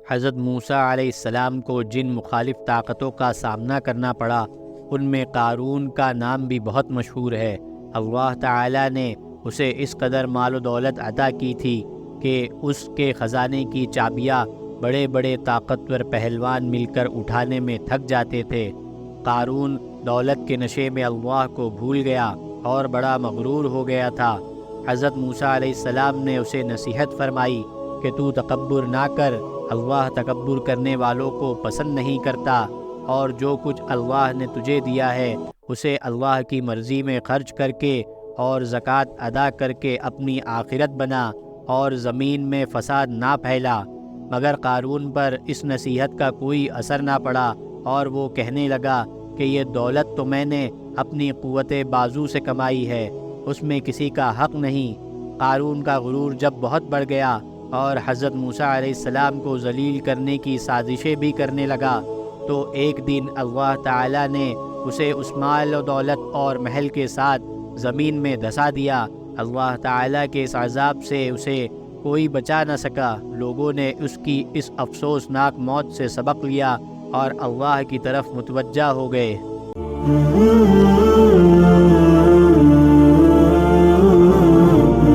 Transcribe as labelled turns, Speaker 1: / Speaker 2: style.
Speaker 1: حضرت موسیٰ علیہ السلام کو جن مخالف طاقتوں کا سامنا کرنا پڑا ان میں قارون کا نام بھی بہت مشہور ہے۔ اللہ تعالیٰ نے اسے اس قدر مال و دولت عطا کی تھی کہ اس کے خزانے کی چابیاں بڑے بڑے طاقتور پہلوان مل کر اٹھانے میں تھک جاتے تھے۔ قارون دولت کے نشے میں اللہ کو بھول گیا اور بڑا مغرور ہو گیا تھا۔ حضرت موسیٰ علیہ السلام نے اسے نصیحت فرمائی کہ تو تکبر نہ کر، اللہ تکبر کرنے والوں کو پسند نہیں کرتا، اور جو کچھ اللہ نے تجھے دیا ہے اسے اللہ کی مرضی میں خرچ کر کے اور زکوٰۃ ادا کر کے اپنی آخرت بنا اور زمین میں فساد نہ پھیلا۔ مگر قارون پر اس نصیحت کا کوئی اثر نہ پڑا اور وہ کہنے لگا کہ یہ دولت تو میں نے اپنی قوت بازو سے کمائی ہے، اس میں کسی کا حق نہیں۔ قارون کا غرور جب بہت بڑھ گیا اور حضرت موسیٰ علیہ السلام کو ذلیل کرنے کی سازشیں بھی کرنے لگا، تو ایک دن اللہ تعالیٰ نے اسے اس مال و دولت اور محل کے ساتھ زمین میں دھسا دیا۔ اللہ تعالیٰ کے اس عذاب سے اسے کوئی بچا نہ سکا۔ لوگوں نے اس کی اس افسوسناک موت سے سبق لیا اور اللہ کی طرف متوجہ ہو گئے۔